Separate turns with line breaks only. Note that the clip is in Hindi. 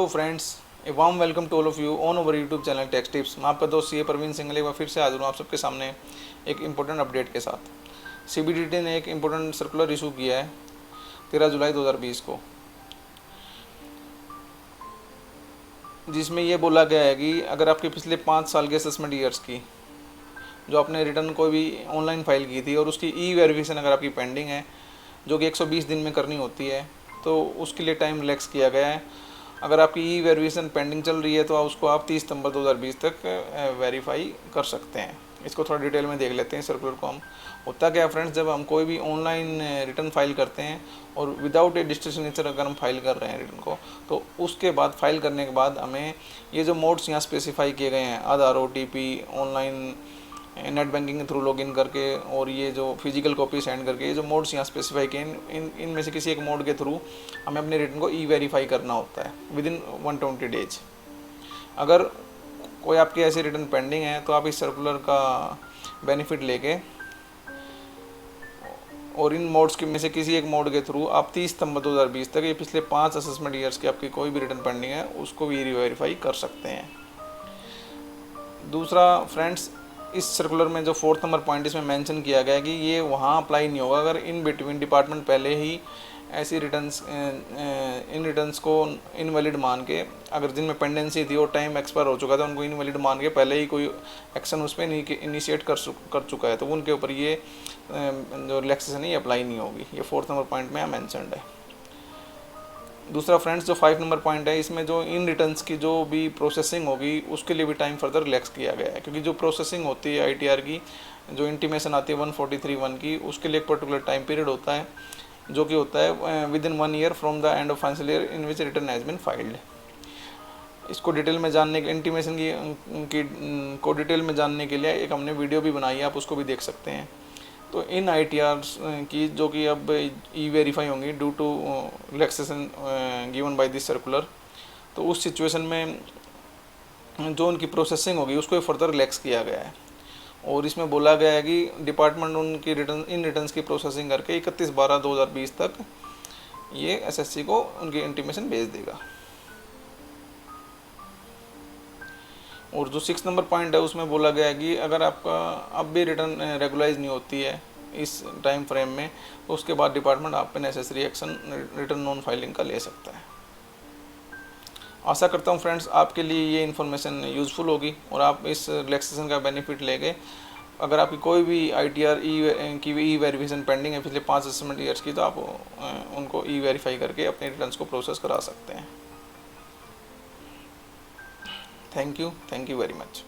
Hello friends, a warm welcome to all of you on over YouTube channel techs tips. मैं आपका दोस्त सी ए परवीन सिंह एक बार फिर से हाजिर हूँ आप सबके सामने एक इम्पोर्टेंट अपडेट के साथ। सीबीडीटी ने एक इम्पोर्टेंट सर्कुलर इशू किया है 13 जुलाई 2020 को, जिसमें ये बोला गया है कि अगर आपके पिछले 5 साल के असेसमेंट ईयर्स की जो आपने रिटर्न कोई भी ऑनलाइन फाइल की थी और उसकी ई वेरिफिकेशन अगर आपकी पेंडिंग है, जो कि 120 दिन में करनी होती है, तो उसके लिए टाइम रिलैक्स किया गया है। अगर आपकी ई वेरिफिकेशन पेंडिंग चल रही है तो उसको आप 30 सितंबर 2020 तक वेरीफाई कर सकते हैं। इसको थोड़ा डिटेल में देख लेते हैं सर्कुलर को हम। होता क्या है फ्रेंड्स, जब हम कोई भी ऑनलाइन रिटर्न फाइल करते हैं और विदाउट ए डिजिटल सिग्नेचर अगर हम फाइल कर रहे हैं रिटर्न को, तो उसके बाद फाइल करने के बाद हमें ये जो मोड्स यहाँ स्पेसिफाई किए गए हैं, आधार, OTP, ऑनलाइन नेट बैंकिंग के थ्रू लॉगिन करके और ये जो फिजिकल कॉपी सेंड करके, ये जो मोड्स यहाँ स्पेसिफाई किए इनमें से किसी एक मोड के थ्रू हमें अपने रिटर्न को ई वेरीफाई करना होता है विदिन 120 डेज। अगर कोई आपकी ऐसी रिटर्न पेंडिंग है तो आप इस सर्कुलर का बेनिफिट लेके और इन मोड्स के में से किसी एक मोड के थ्रू आप 30 सितंबर 2020 तक ये पिछले 5 असेसमेंट ईयर्स की आपकी कोई भी रिटर्न पेंडिंग है उसको भी रीवेरीफाई कर सकते हैं। दूसरा फ्रेंड्स, इस सर्कुलर में जो 4th नंबर पॉइंट इसमें मेंशन किया गया है कि ये वहाँ अप्लाई नहीं होगा अगर इन बिटवीन डिपार्टमेंट पहले ही ऐसी इन रिटर्न्स को इनवैलिड मान के, अगर जिनमें पेंडेंसी थी और टाइम एक्सपायर हो चुका था, उनको इनवैलिड मान के पहले ही कोई एक्शन उस पर इनिशिएट कर चुका है, तो उनके ऊपर ये जो रिलैक्सेशन है ये अप्लाई नहीं होगी। ये 4th नंबर पॉइंट में मैंशनड है। दूसरा फ्रेंड्स, जो 5 नंबर पॉइंट है, इसमें जो इन रिटर्न्स की जो भी प्रोसेसिंग होगी उसके लिए भी टाइम फर्दर रिलैक्स किया गया है, क्योंकि जो प्रोसेसिंग होती है ITR की, जो इंटीमेशन आती है 143(1) की, उसके लिए एक पर्टिकुलर टाइम पीरियड होता है जो कि होता है within 1 year from the end of financial year in which return has been filed. इसको डिटेल में जानने के इंटीमेशन की को डिटेल में जानने के लिए एक हमने वीडियो भी बनाई है, आप उसको भी देख सकते हैं। तो इन ITRs की जो कि अब ई वेरीफाई होंगी due to relaxation given by this circular, तो उस सिचुएशन में जो उनकी प्रोसेसिंग होगी उसको फर्दर रिलैक्स किया गया है। और इसमें बोला गया है कि डिपार्टमेंट उनकी रिटर्न्स की प्रोसेसिंग करके 31/12/2020 तक ये SSC को उनकी इंटीमेशन भेज देगा। और जो 6 नंबर पॉइंट है उसमें बोला गया है कि अगर आपका अब भी रिटर्न रेगुलाइज नहीं होती है इस टाइम फ्रेम में, तो उसके बाद डिपार्टमेंट आप पे necessary action return non filing का ले सकता है। आशा करता हूँ फ्रेंड्स आपके लिए ये इन्फॉर्मेशन यूज़फुल होगी और आप इस रिलैक्सेशन का बेनिफिट लेके, अगर आपकी कोई भी ITR की ई वेरिफिकेशन पेंडिंग है पिछले 5 असेसमेंट ईयर्स की, तो आप उनको ई वेरीफाई करके अपने रिटर्न्स को प्रोसेस करा सकते हैं। Thank you very much.